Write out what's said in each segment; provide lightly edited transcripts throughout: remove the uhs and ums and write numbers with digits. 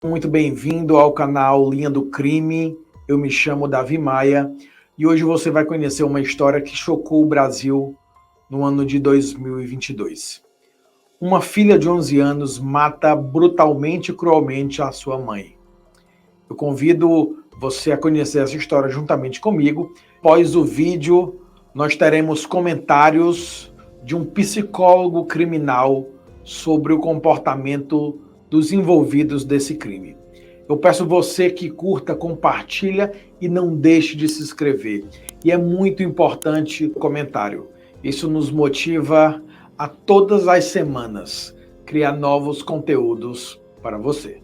Muito bem-vindo ao canal Linha do Crime. Eu me chamo Davi Maia e hoje você vai conhecer uma história que chocou o Brasil no ano de 2022. Uma filha de 11 anos mata brutalmente e cruelmente a sua mãe. Eu convido você a conhecer essa história juntamente comigo. Após o vídeo, nós teremos comentários de um psicólogo criminal sobre o comportamento dos envolvidos desse crime. Eu peço você que curta, compartilha e não deixe de se inscrever. E é muito importante o comentário. Isso nos motiva a todas as semanas criar novos conteúdos para você.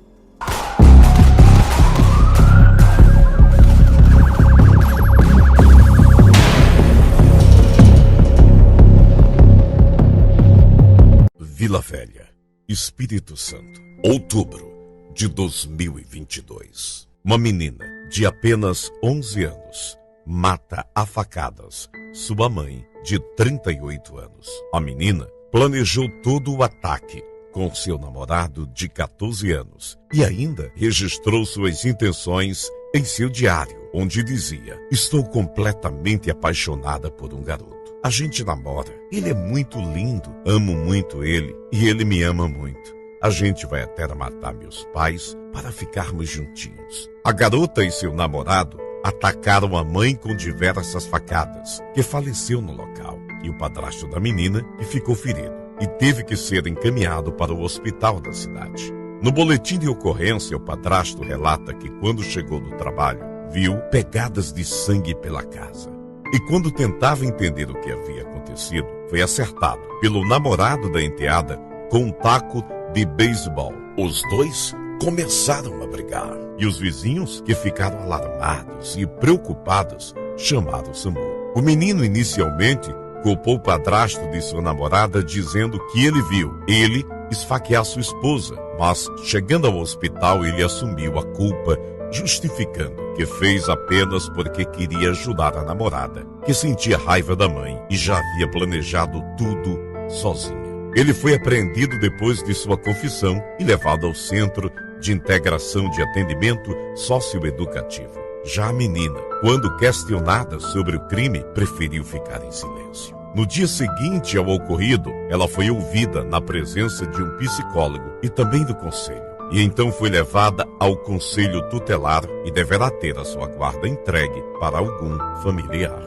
Vila Velha, Espírito Santo, outubro de 2022. Uma menina de apenas 11 anos mata a facadas sua mãe de 38 anos. A menina planejou todo o ataque com seu namorado de 14 anos e ainda registrou suas intenções em seu diário, onde dizia: "Estou completamente apaixonada por um garoto. A gente namora, ele é muito lindo, amo muito ele e ele me ama muito. A gente vai até matar meus pais para ficarmos juntinhos." A garota e seu namorado atacaram a mãe com diversas facadas, que faleceu no local, e o padrasto da menina, que ficou ferido e teve que ser encaminhado para o hospital da cidade. No boletim de ocorrência, o padrasto relata que quando chegou do trabalho, viu pegadas de sangue pela casa. E quando tentava entender o que havia acontecido, foi acertado pelo namorado da enteada com um taco de beisebol. Os dois começaram a brigar e os vizinhos, que ficaram alarmados e preocupados, chamaram o SAMU. O menino inicialmente culpou o padrasto de sua namorada, dizendo que ele viu ele esfaquear sua esposa, mas chegando ao hospital ele assumiu a culpa, justificando que fez apenas porque queria ajudar a namorada, que sentia raiva da mãe e já havia planejado tudo sozinha. Ele foi apreendido depois de sua confissão e levado ao Centro de Integração de Atendimento Socioeducativo. Já a menina, quando questionada sobre o crime, preferiu ficar em silêncio. No dia seguinte ao ocorrido, ela foi ouvida na presença de um psicólogo e também do conselho. E então foi levada ao conselho tutelar e deverá ter a sua guarda entregue para algum familiar.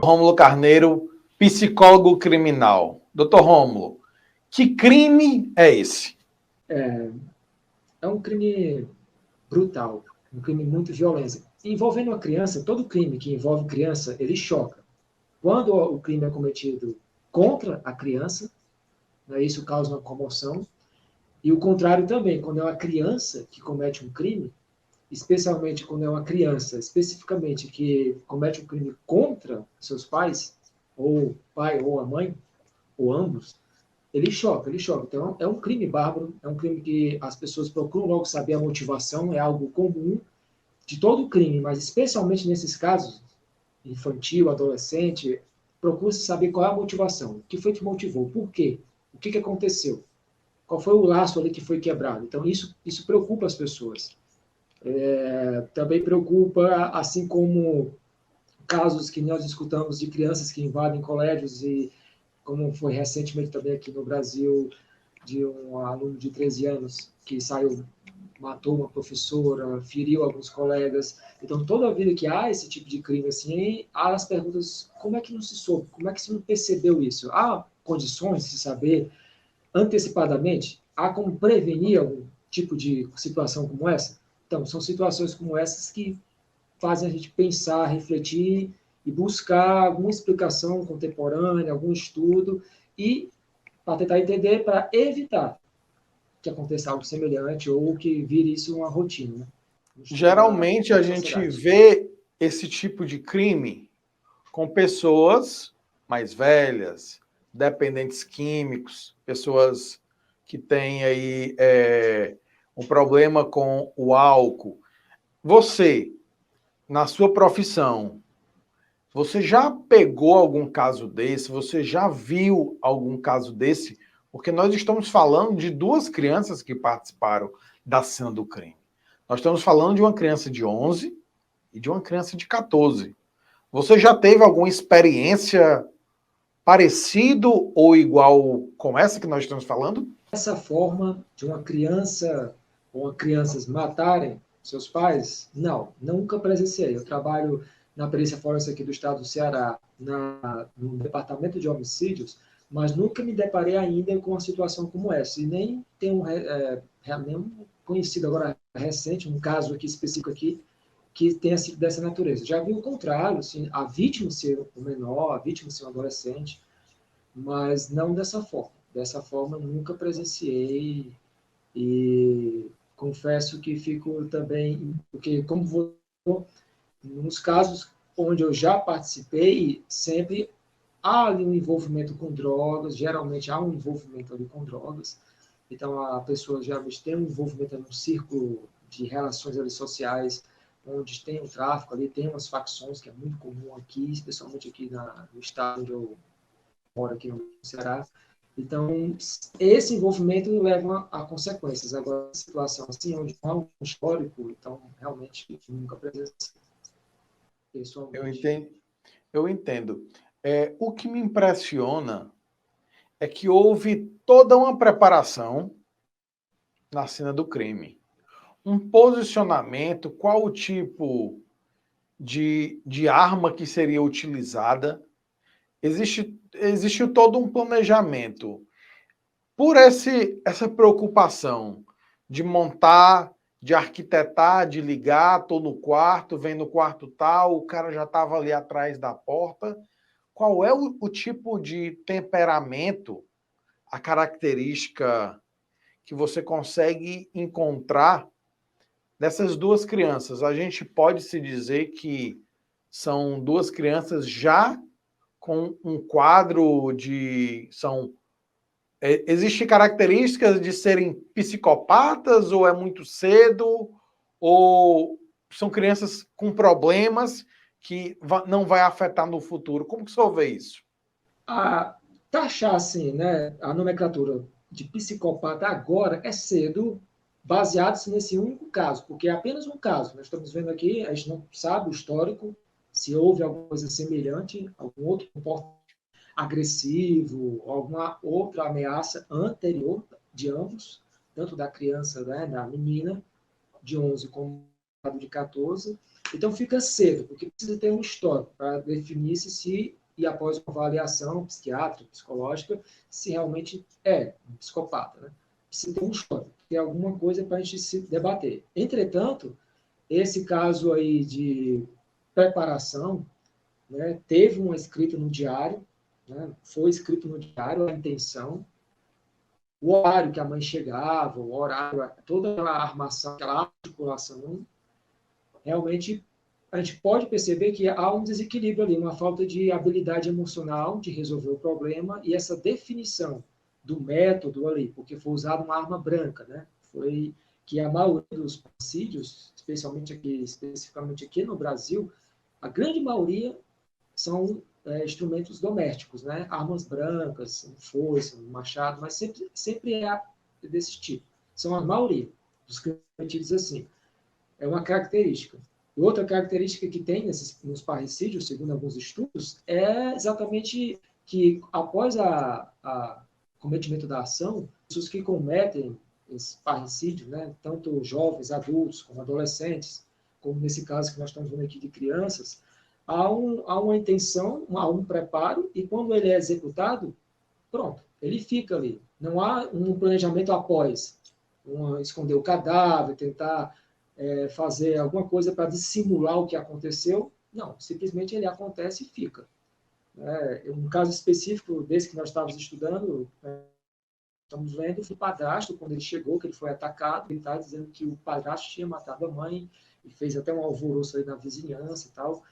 Rômulo Carneiro, psicólogo criminal. Doutor Rômulo, que crime é esse? É um crime brutal, um crime muito violento. Envolvendo uma criança, todo crime que envolve criança, ele choca. Quando o crime é cometido contra a criança, né, isso causa uma comoção. E o contrário também, quando é uma criança que comete um crime, especialmente quando é uma criança, especificamente, que comete um crime contra seus pais, ou o pai ou a mãe, ou ambos, ele choca, ele choca. Então, é um crime bárbaro, é um crime que as pessoas procuram logo saber a motivação, é algo comum de todo crime, mas especialmente nesses casos, infantil, adolescente, procura-se saber qual é a motivação, o que foi que motivou, por quê, o que aconteceu. Qual foi o laço ali que foi quebrado? Então, isso preocupa as pessoas. Também preocupa, assim como casos que nós escutamos de crianças que invadem colégios e, como foi recentemente também aqui no Brasil, de um aluno de 13 anos que saiu, matou uma professora, feriu alguns colegas. Então, toda a vida que há esse tipo de crime, assim, há as perguntas: como é que não se soube? Como é que se não percebeu isso? Há condições de se saber antecipadamente? Há como prevenir algum tipo de situação como essa? Então, são situações como essas que fazem a gente pensar, refletir e buscar alguma explicação contemporânea, algum estudo, e para tentar entender, para evitar que aconteça algo semelhante ou que vire isso uma rotina. Né? Geralmente a gente vê esse tipo de crime com pessoas mais velhas, dependentes químicos, pessoas que têm aí um problema com o álcool. Você, na sua profissão, você já pegou algum caso desse? Você já viu algum caso desse? Porque nós estamos falando de duas crianças que participaram da cena do crime. Nós estamos falando de uma criança de 11 e de uma criança de 14. Você já teve alguma experiência parecido ou igual com essa que nós estamos falando? Essa forma de uma criança ou crianças matarem seus pais, não, nunca presenciei. Eu trabalho na perícia forense aqui do estado do Ceará, no departamento de homicídios, mas nunca me deparei ainda com uma situação como essa. E nem tenho nenhum conhecido agora recente, um caso aqui específico aqui, que tenha sido dessa natureza. Já vi o contrário, assim, a vítima ser um menor, a vítima ser um adolescente, mas não dessa forma. Dessa forma, nunca presenciei e confesso que fico também, porque como vou, nos casos onde eu já participei, sempre há ali um envolvimento com drogas, geralmente há um envolvimento ali com drogas, então a pessoa geralmente tem um envolvimento num círculo de relações ali sociais, onde tem o tráfico ali, tem umas facções, que é muito comum aqui, especialmente aqui no estado onde eu moro, aqui no Ceará. Então, esse envolvimento leva a consequências. Agora, a situação assim, onde há um histórico, então, realmente, nunca presenciei, Eu pessoalmente. entendo. Eu entendo. O que me impressiona é que houve toda uma preparação na cena do crime. Um posicionamento, qual o tipo de arma que seria utilizada. Existiu todo um planejamento. Por essa preocupação de montar, de arquitetar, de ligar, estou no quarto, vem no quarto tal, o cara já estava ali atrás da porta. Qual é o tipo de temperamento, a característica que você consegue encontrar dessas duas crianças? A gente pode se dizer que são duas crianças já com um quadro de... Existem características de serem psicopatas ou é muito cedo? Ou são crianças com problemas que não vai afetar no futuro? Como que o senhor vê isso? Taxar assim, né, a nomenclatura de psicopata agora é cedo, baseado-se nesse único caso, porque é apenas um caso. Nós estamos vendo aqui, a gente não sabe o histórico, se houve alguma coisa semelhante, algum outro comportamento agressivo, alguma outra ameaça anterior de ambos, tanto da criança, né, da menina de 11 como de 14. Então fica cedo, porque precisa ter um histórico para definir se e após uma avaliação psiquiátrica, psicológica, se realmente é um psicopata. Né? Precisa ter um histórico, ter alguma coisa para a gente se debater. Entretanto, esse caso aí de preparação, né, teve uma escrita no diário, né, foi escrito no diário a intenção, o horário que a mãe chegava, o horário, toda aquela armação, aquela articulação, realmente a gente pode perceber que há um desequilíbrio ali, uma falta de habilidade emocional de resolver o problema e essa definição do método ali, porque foi usada uma arma branca, né? Foi que a maioria dos homicídios, especificamente aqui no Brasil, a grande maioria são instrumentos domésticos, né? Armas brancas, um foice, um machado, mas sempre é desse tipo. São a maioria dos crimes cometidos assim. É uma característica. E outra característica que tem nos parricídios, segundo alguns estudos, é exatamente que após o cometimento da ação, pessoas que cometem esse parricídio, né, tanto jovens, adultos, como adolescentes, como nesse caso que nós estamos vendo aqui de crianças, há uma intenção, há um preparo, e quando ele é executado, pronto, ele fica ali. Não há um planejamento após, esconder o cadáver, tentar fazer alguma coisa para dissimular o que aconteceu. Não, simplesmente ele acontece e fica. Um caso específico desse que nós estávamos estudando, estamos vendo, foi o padrasto, quando ele chegou, que ele foi atacado, ele estava dizendo que o padrasto tinha matado a mãe, e fez até um alvoroço aí na vizinhança e tal.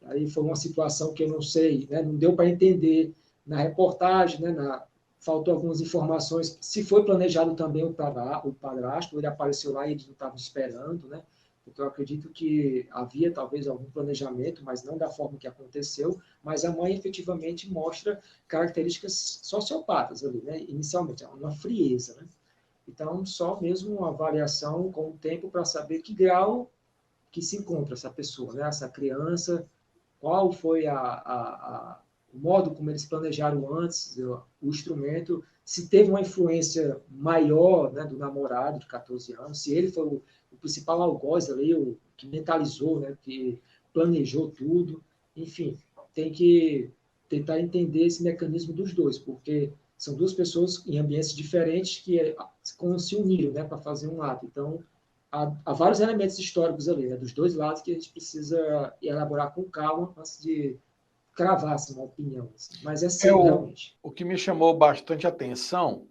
Aí foi uma situação que eu não sei, né, não deu para entender na reportagem, né, faltou algumas informações, se foi planejado também o padrasto, ele apareceu lá e eles não estavam esperando, né? Porque eu acredito que havia talvez algum planejamento, mas não da forma que aconteceu, mas a mãe efetivamente mostra características sociopatas ali, né? Inicialmente, uma frieza, né? Então, só mesmo uma avaliação com o tempo para saber que grau que se encontra essa pessoa, né? Essa criança, qual foi o modo como eles planejaram antes, o instrumento, se teve uma influência maior, né, do namorado de 14 anos, se ele foi o principal algoz ali, o que mentalizou, né, que planejou tudo, enfim, tem que tentar entender esse mecanismo dos dois, porque são duas pessoas em ambientes diferentes que se uniram, né, para fazer um ato. Então, há vários elementos históricos ali, né, dos dois lados, que a gente precisa elaborar com calma antes de cravar assim, uma opinião. Assim. Mas é cedo, realmente. O que me chamou bastante atenção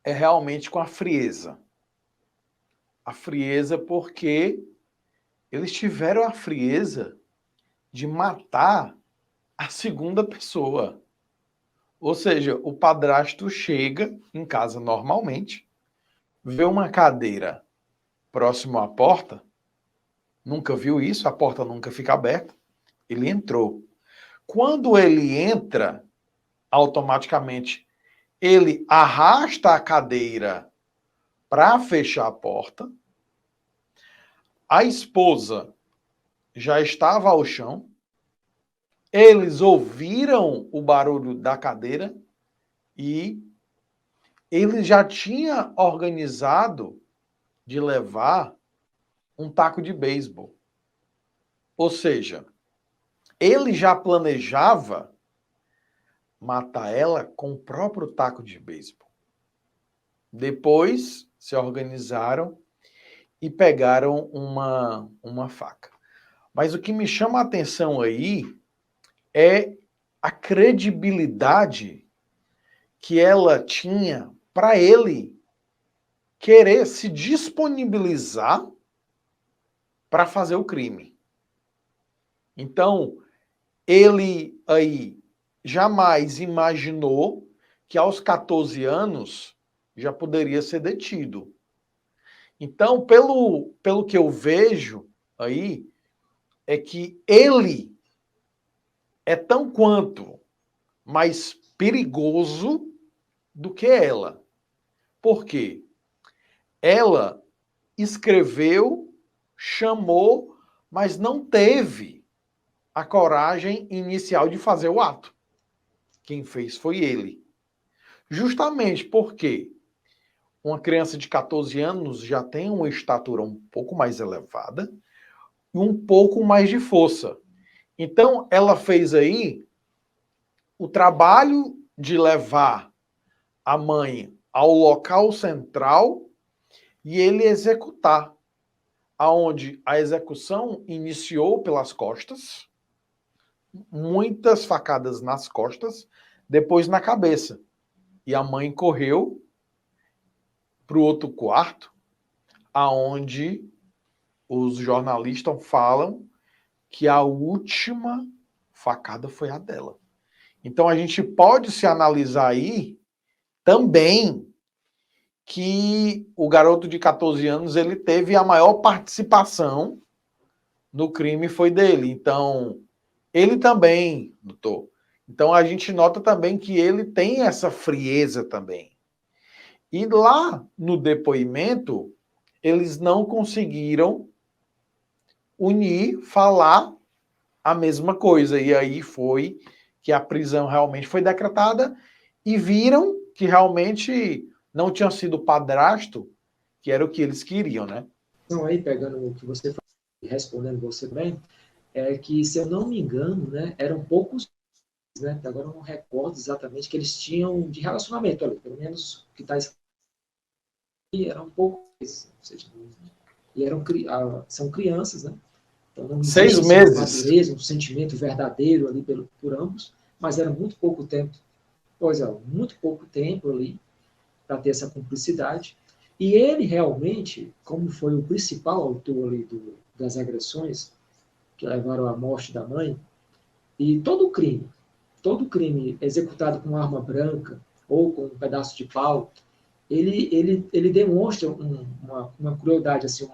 é realmente com a frieza. A frieza porque eles tiveram a frieza de matar a segunda pessoa. Ou seja, o padrasto chega em casa normalmente, vê uma cadeira próximo à porta, nunca viu isso, a porta nunca fica aberta, ele entrou. Quando ele entra, automaticamente ele arrasta a cadeira para fechar a porta, a esposa já estava ao chão, eles ouviram o barulho da cadeira e ele já tinha organizado de levar um taco de beisebol. Ou seja, ele já planejava matar ela com o próprio taco de beisebol. Depois se organizaram e pegaram uma faca. Mas o que me chama a atenção aí é a credibilidade que ela tinha para ele querer se disponibilizar para fazer o crime. Então, ele aí jamais imaginou que aos 14 anos já poderia ser detido. Então, pelo que eu vejo aí, é que ele é tão quanto mais perigoso do que ela. Por quê? Ela escreveu, chamou, mas não teve a coragem inicial de fazer o ato. Quem fez foi ele. Justamente porque uma criança de 14 anos já tem uma estatura um pouco mais elevada e um pouco mais de força. Então, ela fez aí o trabalho de levar a mãe ao local central e ele executar, aonde a execução iniciou pelas costas, muitas facadas nas costas, depois na cabeça. E a mãe correu para o outro quarto, aonde os jornalistas falam que a última facada foi a dela. Então a gente pode se analisar aí também que o garoto de 14 anos ele teve a maior participação no crime foi dele. Então, ele também, doutor. Então a gente nota também que ele tem essa frieza também. E lá no depoimento, eles não conseguiram unir, falar a mesma coisa. E aí foi que a prisão realmente foi decretada e viram que realmente não tinha sido o padrasto, que era o que eles queriam, né? Então, aí, pegando o que você falou, respondendo você bem, é que, se eu não me engano, né, eram poucos, né, agora eu não recordo exatamente, que eles tinham de relacionamento ali, pelo menos o que está escrito, eram poucos, ou seja, e são crianças, né? Então não existe 6 meses. uma madureza, um sentimento verdadeiro ali por ambos, mas era muito pouco tempo. Pois é, muito pouco tempo ali para ter essa cumplicidade. E ele realmente, como foi o principal autor ali das agressões que levaram à morte da mãe, e todo crime executado com arma branca ou com um pedaço de pau, ele demonstra uma crueldade, assim,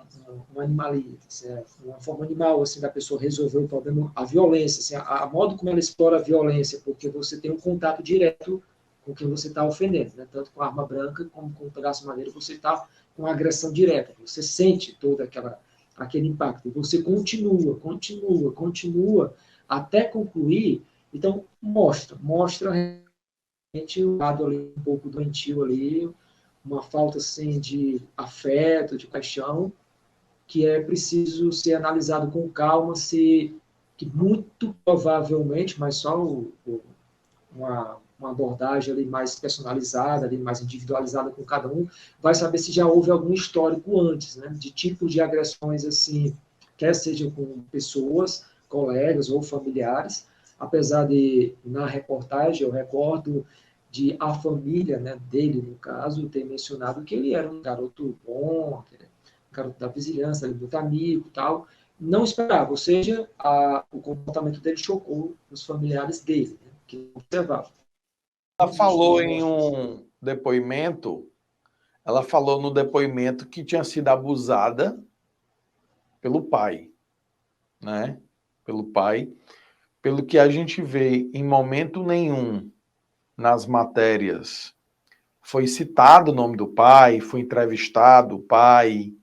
um animalismo, assim, uma forma animal assim, da pessoa resolver o problema, a violência, assim, a modo como ela explora a violência, porque você tem um contato direto com quem você está ofendendo, né? Tanto com a arma branca como com o pedaço de madeira, você está com uma agressão direta, você sente todo aquele impacto, e você continua, até concluir. Então, mostra realmente o lado ali um pouco doentio ali, uma falta assim, de afeto, de paixão, que é preciso ser analisado com calma, que muito provavelmente, mas só uma abordagem ali mais personalizada, ali mais individualizada com cada um, vai saber se já houve algum histórico antes, né, de tipos de agressões assim, quer sejam com pessoas, colegas ou familiares, apesar de, na reportagem, eu recordo de a família, né, dele, no caso, ter mencionado que ele era um garoto bom, um garoto da vizinhança, muito amigo e tal, não esperava, ou seja, o comportamento dele chocou os familiares dele, né, que observavam. Ela falou em um depoimento, ela falou no depoimento que tinha sido abusada pelo pai, né? Pelo pai. Pelo que a gente vê, em momento nenhum nas matérias foi citado o nome do pai, foi entrevistado o pai,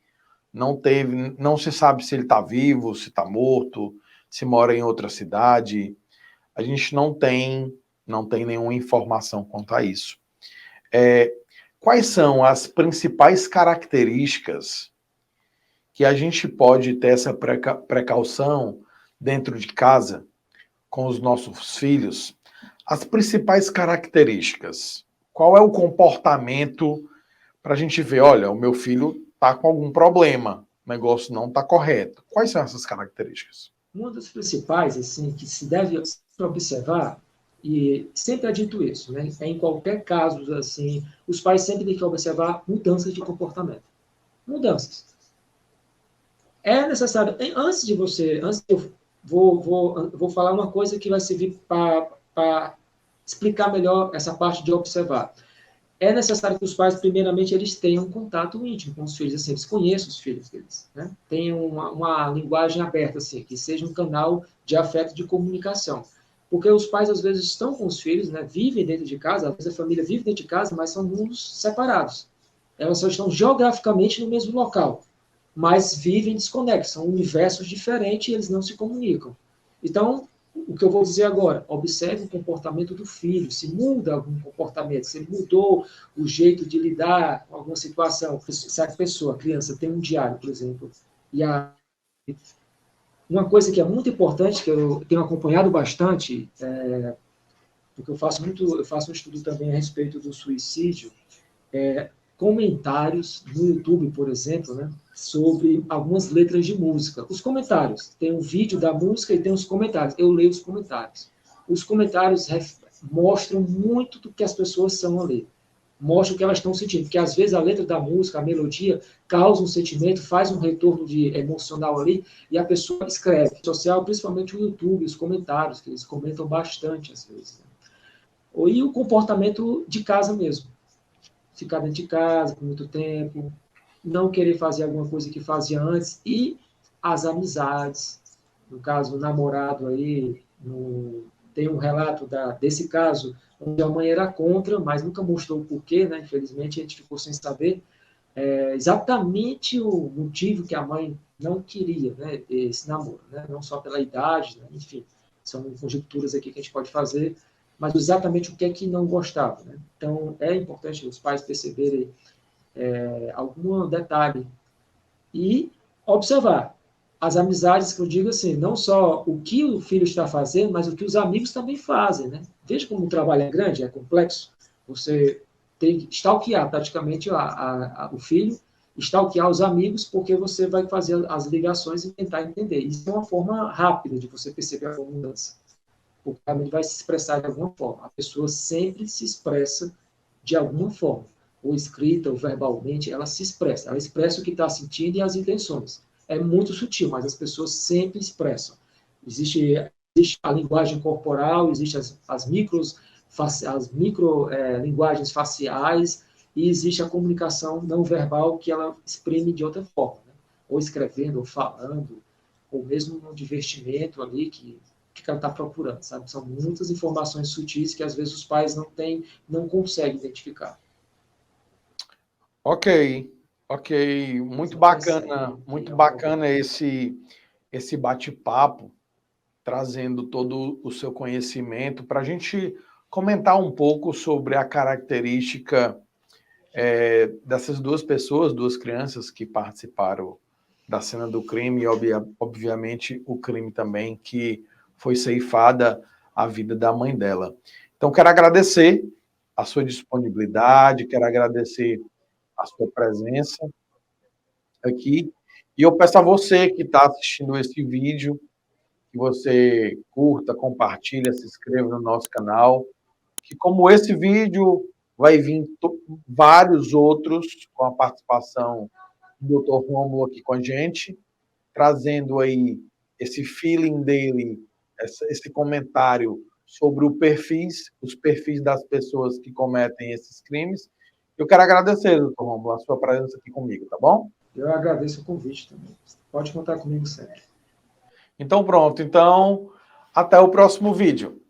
não se sabe se ele está vivo, se está morto, se mora em outra cidade. A gente não tem nenhuma informação quanto a isso. Quais são as principais características que a gente pode ter essa precaução dentro de casa com os nossos filhos? As principais características. Qual é o comportamento para a gente ver, olha, o meu filho está com algum problema, o negócio não está correto. Quais são essas características? Uma das principais, assim, que se deve observar, e sempre é dito isso, né? É em qualquer caso, assim, os pais sempre têm que observar mudanças de comportamento. Mudanças. É necessário, antes eu vou falar uma coisa que vai servir para explicar melhor essa parte de observar. É necessário que os pais, primeiramente, eles tenham um contato íntimo com os filhos, assim, eles conheçam os filhos deles, né? Tenham uma linguagem aberta, assim, que seja um canal de afeto, de comunicação. Porque os pais, às vezes, estão com os filhos, né? Vivem dentro de casa, às vezes a família vive dentro de casa, mas são mundos separados. Elas só estão geograficamente no mesmo local, mas vivem desconexos, são universos diferentes e eles não se comunicam. Então, o que eu vou dizer agora, observe o comportamento do filho, se muda algum comportamento, se ele mudou o jeito de lidar com alguma situação. Se a pessoa, a criança, tem um diário, por exemplo, e uma coisa que é muito importante, que eu tenho acompanhado bastante, porque eu faço um estudo também a respeito do suicídio, comentários no YouTube, por exemplo, né, sobre algumas letras de música. Os comentários, tem um vídeo da música e tem os comentários. Eu leio os comentários. Os comentários mostram muito do que as pessoas são a ler. Mostram o que elas estão sentindo, porque às vezes a letra da música, a melodia, causa um sentimento, faz um retorno emocional ali, e a pessoa escreve. Social, principalmente o YouTube, os comentários, que eles comentam bastante às vezes. Né? E o comportamento de casa mesmo. Ficar dentro de casa por muito tempo, não querer fazer alguma coisa que fazia antes, e as amizades. No caso, o namorado aí, tem um relato desse caso, onde a mãe era contra, mas nunca mostrou o porquê, né? Infelizmente, a gente ficou sem saber exatamente o motivo que a mãe não queria, né, esse namoro, né? Não só pela idade, né? Enfim, são conjecturas aqui que a gente pode fazer, mas exatamente o que é que não gostava. Né? Então, é importante os pais perceberem algum detalhe e observar as amizades, que eu digo assim, não só o que o filho está fazendo, mas o que os amigos também fazem. Né? Veja como o trabalho é grande, é complexo. Você tem que stalkear praticamente o filho, stalkear os amigos, porque você vai fazer as ligações e tentar entender. Isso é uma forma rápida de você perceber a mudança. O caminho vai se expressar de alguma forma. A pessoa sempre se expressa de alguma forma, ou escrita, ou verbalmente, ela se expressa. Ela expressa o que está sentindo e as intenções. É muito sutil, mas as pessoas sempre expressam. Existe a linguagem corporal, existem as micro linguagens faciais, e existe a comunicação não verbal, que ela exprime de outra forma, né? Ou escrevendo, ou falando, ou mesmo no divertimento ali, que que ela está procurando, sabe? São muitas informações sutis que às vezes os pais não conseguem identificar. Ok, ok. Muito bacana esse bate-papo, trazendo todo o seu conhecimento para a gente comentar um pouco sobre a característica dessas duas pessoas, duas crianças que participaram da cena do crime e, obviamente, o crime também que foi ceifada a vida da mãe dela. Então, quero agradecer a sua disponibilidade, quero agradecer a sua presença aqui. E eu peço a você que está assistindo esse vídeo, que você curta, compartilha, se inscreva no nosso canal, que como esse vídeo vai vir vários outros com a participação do Dr. Rômulo aqui com a gente, trazendo aí esse feeling dele, esse comentário sobre os perfis das pessoas que cometem esses crimes. Eu quero agradecer, doutor Rômulo, a sua presença aqui comigo, tá bom? Eu agradeço o convite também. Pode contar comigo sempre. Então, pronto. Então, até o próximo vídeo.